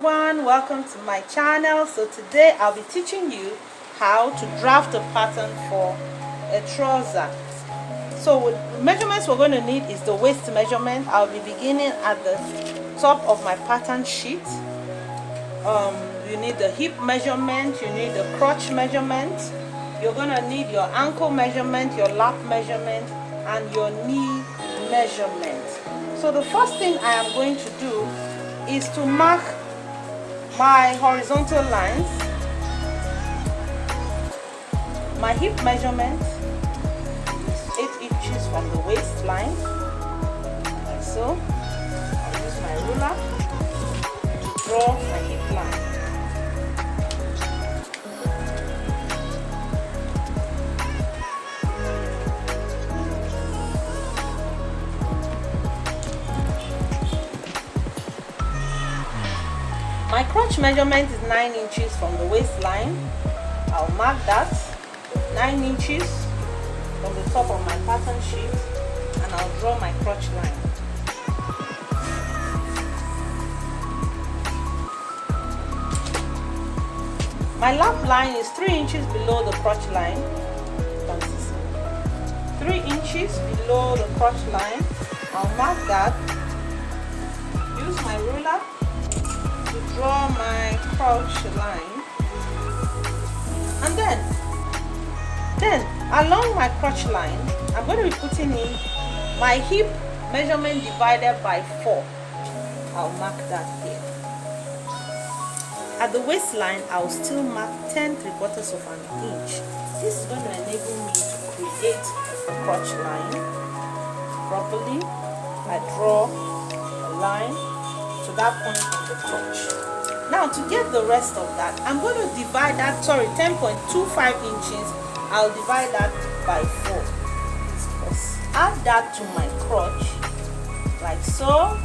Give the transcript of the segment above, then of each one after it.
Everyone, welcome to my channel. So today I'll be teaching you how to draft a pattern for a trouser. So the measurements we're going to need is the waist measurement. I'll be beginning at the top of my pattern sheet. You need the hip measurement, you need the crotch measurement, you're going to need your ankle measurement, your lap measurement, and your knee measurement. So the first thing I am going to do is to mark my horizontal lines. My hip measurement is 8 inches from the waistline, like so. I'll use my ruler to draw my hip line. My crotch measurement is 9 inches from the waistline. I'll mark that 9 inches from the top of my pattern sheet, and I'll draw my crotch line. My lap line is 3 inches below the crotch line. 3 inches below the crotch line. I'll mark that. Use my ruler to draw my crotch line, and then along my crotch line I'm going to be putting in my hip measurement divided by 4. I'll mark that here. At the waistline I'll still mark 10 3/4 of an inch. This is going to enable me to create a crotch line properly. I draw a line to that point of the crotch. Now to get the rest of that, I'm going to divide that, 10.25 inches, I'll divide that by 4. Add that to my crotch, like so,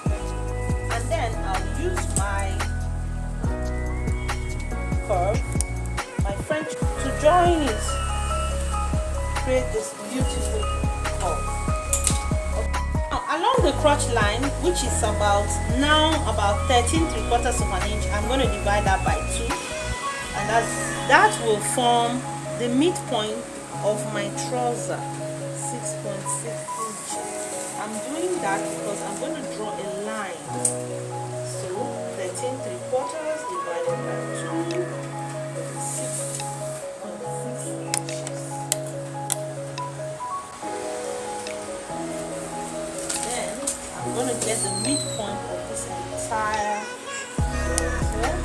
and then I'll use my curve, my French, to join it, create this beautiful curve. Along the crotch line, which is about 13 3/4 of an inch, I'm going to divide that by 2, and that will form the midpoint of my trouser, 6.6 inches. I'm doing that because I'm going to draw a line. So 13 3/4 divided by 2 is 6.6 inches. I'm going to get the midpoint of this entire trouser.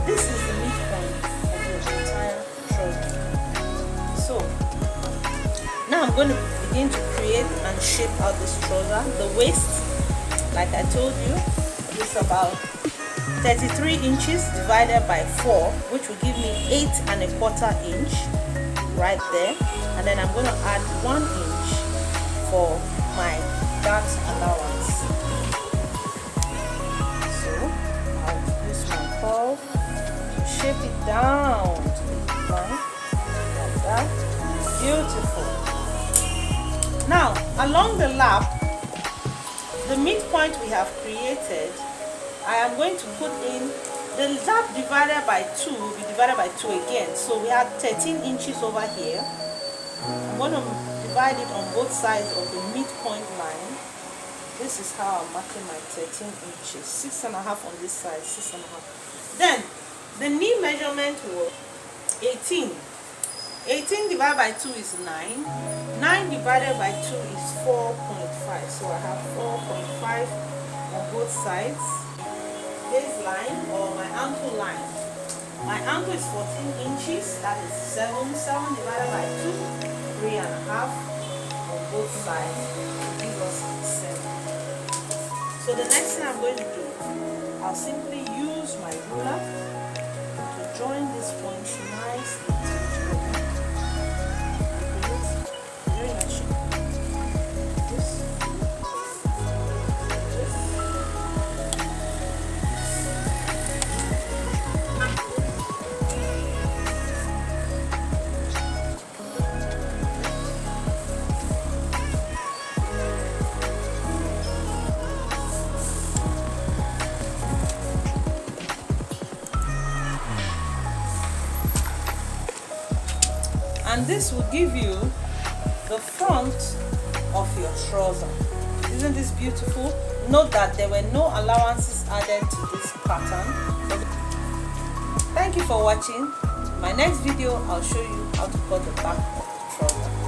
This is the midpoint of the entire trouser. So now I'm going to begin to create and shape out this trouser. The waist, like I told you, is about 33 inches divided by 4, which will give me 8 1/4 inch right there, and then I'm going to add 1 inch for my dart allowance. So I'll use my curve to shape it down to the line like that. Beautiful. Now along the lap, the midpoint we have created, I am going to put in the lap divided by 2 will be divided by 2 again. So we have 13 inches over here. I'm going to divide it on both sides of the midpoint line. This is how I'm marking my 13 inches. 6.5 on this side, 6.5. Then the knee measurement was 18. 18 divided by 2 is 9. 9 divided by 2 is 4.5. So I have 4.5 on both sides. Baseline, or my ankle line. My ankle is 14 inches. That is 7. 7 divided by 2, 3.5 on both sides. Give us 7. So the next thing I'm going to do, I'll simply use my ruler to join these points nicely together. Very much. and this will give you the front of your trouser. Isn't this beautiful? Note that there were no allowances added to this pattern. Thank you for watching. My next video, I'll show you how to cut the back of the trouser.